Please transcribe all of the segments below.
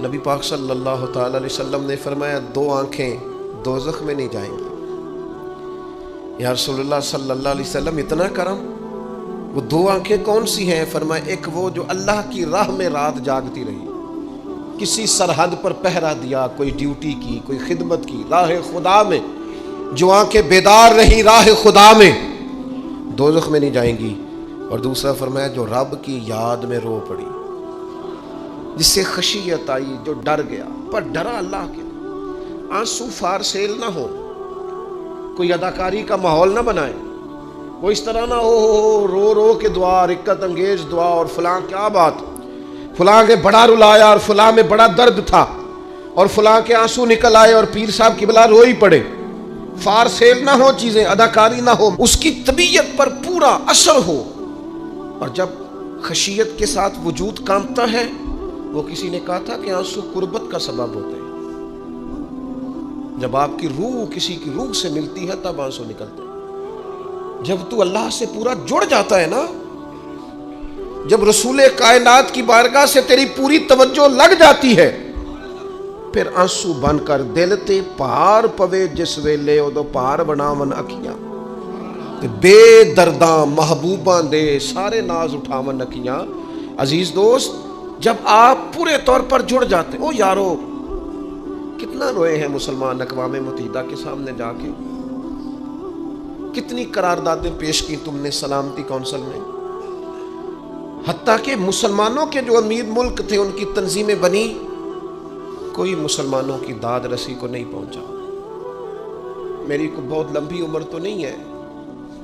نبی پاک صلی اللہ تعالی علیہ وسلم نے فرمایا 2 آنکھیں دوزخ میں نہیں جائیں گی۔ یا رسول اللہ صلی اللہ علیہ وسلم اتنا کرم، وہ 2 آنکھیں کون سی ہیں؟ فرمایا ایک وہ جو اللہ کی راہ میں رات جاگتی رہی، کسی سرحد پر پہرا دیا، کوئی ڈیوٹی کی، کوئی خدمت کی، راہ خدا میں جو آنکھیں بیدار رہی راہ خدا میں، دوزخ میں نہیں جائیں گی۔ اور دوسرا فرمایا جو رب کی یاد میں رو پڑی، جس سے خشیت آئی، جو ڈر گیا، پر ڈرا اللہ کے، آنسو فارسیل نہ ہو، کوئی اداکاری کا ماحول نہ بنائے، وہ اس طرح نہ ہو رو رو کے دعا، رقت انگیز دعا، اور فلاں کیا بات، فلاں کے بڑا رلایا اور فلاں میں بڑا درد تھا اور فلاں کے آنسو نکل آئے اور پیر صاحب کی بلا روئی پڑے، فارسیل نہ ہو چیزیں، اداکاری نہ ہو، اس کی طبیعت پر پورا اثر ہو۔ اور جب خشیت کے ساتھ وجود کانپتا ہے، وہ کسی نے کہا تھا کہ آنسو قربت کا سبب ہوتے ہیں، جب آپ کی روح کسی کی روح سے ملتی ہے تب آنسو نکلتے ہیں۔ جب تو اللہ سے پورا جڑ جاتا ہے نا، جب رسول کائنات کی بارگاہ سے تیری پوری توجہ لگ جاتی ہے، پھر آنسو بن کر دل تے پار پوے جس ویلے ادو پار بناون اکھیاں، بے درداں محبوباں دے سارے ناز اٹھاون اکھیاں۔ عزیز دوست، جب آپ پورے طور پر جڑ جاتے ہیں، او یارو کتنا روئے ہیں مسلمان اقوام متحدہ کے سامنے جا کے، کتنی قراردادیں پیش کی تم نے سلامتی کونسل میں، حتیٰ کہ مسلمانوں کے جو امیر ملک تھے ان کی تنظیمیں بنی، کوئی مسلمانوں کی داد رسی کو نہیں پہنچا۔ میری کو بہت لمبی عمر تو نہیں ہے،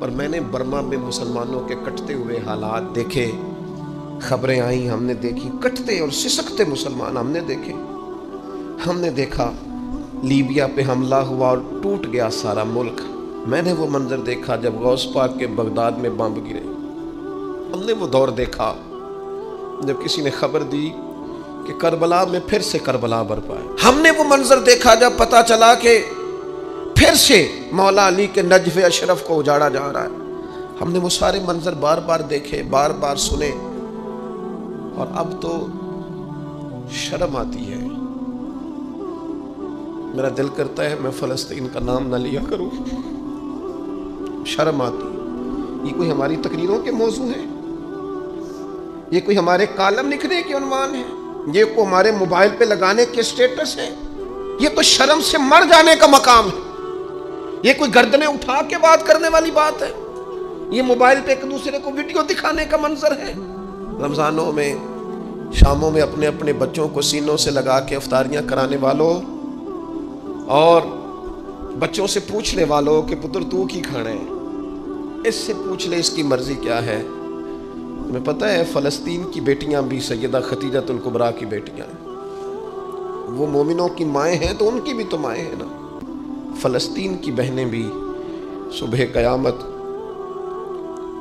پر میں نے برما میں مسلمانوں کے کٹتے ہوئے حالات دیکھے، خبریں آئیں، ہم نے دیکھی، کٹتے اور سسکتے مسلمان ہم نے دیکھے۔ ہم نے دیکھا لیبیا پہ حملہ ہوا اور ٹوٹ گیا سارا ملک، میں نے وہ منظر دیکھا جب غوث پاک کے بغداد میں بم گرے، ہم نے وہ دور دیکھا جب کسی نے خبر دی کہ کربلا میں پھر سے کربلا برپا ہے، ہم نے وہ منظر دیکھا جب پتا چلا کہ پھر سے مولا علی کے نجف اشرف کو اجاڑا جا رہا ہے۔ ہم نے وہ سارے منظر بار بار دیکھے، بار بار سنے، اور اب تو شرم آتی ہے، میرا دل کرتا ہے میں فلسطین کا نام نہ لیا کروں، شرم آتی ہے۔ یہ کوئی ہماری تقریروں کے موضوع ہے؟ یہ کوئی ہمارے کالم لکھنے کے عنوان ہے؟ یہ کوئی ہمارے موبائل پہ لگانے کے سٹیٹس ہے؟ یہ تو شرم سے مر جانے کا مقام ہے۔ یہ کوئی گردنیں اٹھا کے بات کرنے والی بات ہے؟ یہ موبائل پہ ایک دوسرے کو ویڈیو دکھانے کا منظر ہے؟ رمضانوں میں، شاموں میں اپنے اپنے بچوں کو سینوں سے لگا کے افطاریاں کرانے والوں اور بچوں سے پوچھنے والوں کہ پتر تو کی کھانا ہے، اس سے پوچھ لے اس کی مرضی کیا ہے۔ تمہیں پتہ ہے فلسطین کی بیٹیاں بھی سیدہ خدیجۃ الکبریٰ کی بیٹیاں ہیں، وہ مومنوں کی مائیں ہیں تو ان کی بھی تو مائیں ہیں نا۔ فلسطین کی بہنیں بھی صبح قیامت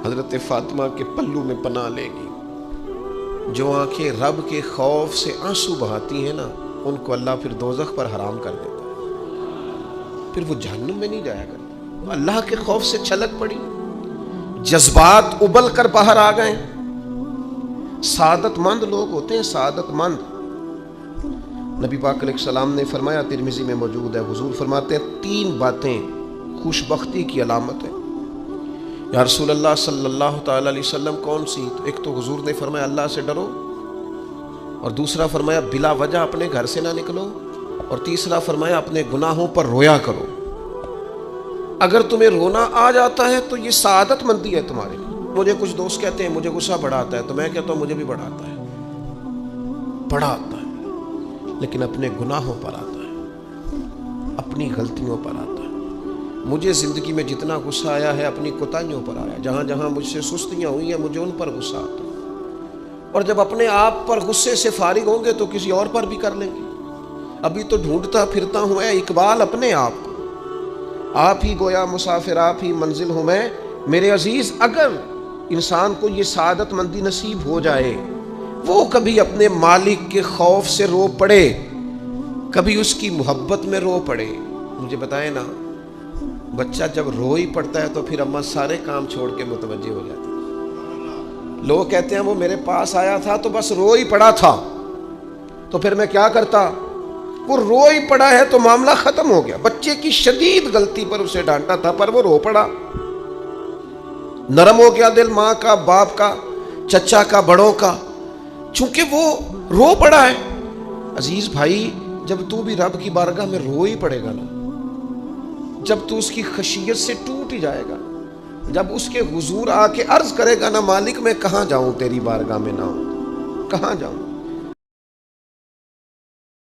حضرت فاطمہ کے پلو میں پناہ لے گی۔ جو آنکھیں رب کے خوف سے آنسو بہاتی ہیں نا، ان کو اللہ پھر دوزخ پر حرام کر دیتا ہے، پھر وہ جہنم میں نہیں جایا کرتا۔ اللہ کے خوف سے چھلک پڑی، جذبات ابل کر باہر آ گئے۔ سعادت مند لوگ ہوتے ہیں، سعادت مند۔ نبی پاک علیہ السلام نے فرمایا، ترمذی میں موجود ہے، حضور فرماتے ہیں 3 باتیں خوش بختی کی علامت ہے۔ یا رسول اللہ صلی اللہ تعالی علیہ وسلم کون سی؟ تو ایک تو حضور نے فرمایا اللہ سے ڈرو، اور دوسرا فرمایا بلا وجہ اپنے گھر سے نہ نکلو، اور تیسرا فرمایا اپنے گناہوں پر رویا کرو۔ اگر تمہیں رونا آ جاتا ہے تو یہ سعادت مندی ہے تمہارے لیے۔ مجھے کچھ دوست کہتے ہیں مجھے غصہ بڑا آتا ہے، تو میں کہتا ہوں مجھے بھی بڑا آتا ہے، بڑا آتا ہے، لیکن اپنے گناہوں پر آتا ہے، اپنی غلطیوں پر آتا ہے۔ مجھے زندگی میں جتنا غصہ آیا ہے اپنی کوتاہیوں پر آیا، جہاں جہاں مجھ سے سستیاں ہوئی ہیں مجھے ان پر غصہ آتا ہے، اور جب اپنے آپ پر غصے سے فارغ ہوں گے تو کسی اور پر بھی کر لیں گے۔ ابھی تو ڈھونڈتا پھرتا ہوں اے اقبال اپنے آپ کو، آپ ہی گویا مسافر، آپ ہی منزل ہوں میں۔ میرے عزیز، اگر انسان کو یہ سعادت مندی نصیب ہو جائے، وہ کبھی اپنے مالک کے خوف سے رو پڑے، کبھی اس کی محبت میں رو پڑے۔ مجھے بتائیں نا، بچہ جب رو ہی پڑتا ہے تو پھر اماں سارے کام چھوڑ کے متوجہ ہو جاتی ہے۔ لوگ کہتے ہیں وہ میرے پاس آیا تھا تو بس رو ہی پڑا تھا، تو پھر میں کیا کرتا؟ وہ رو ہی پڑا ہے تو معاملہ ختم ہو گیا. بچے کی شدید غلطی پر اسے ڈانٹا تھا پر وہ رو پڑا, نرم ہو گیا دل ماں کا, باپ کا, چچا کا, بڑوں کا, چونکہ وہ رو پڑا ہے. عزیز بھائی, جب تو بھی رب کی بارگاہ میں رو ہی پڑے گا نا, جب تو اس کی خشیت سے ٹوٹ ہی جائے گا, جب اس کے حضور آ کے عرض کرے گا نا, مالک میں کہاں جاؤں تیری بارگاہ میں نہ ہوں, کہاں جاؤں,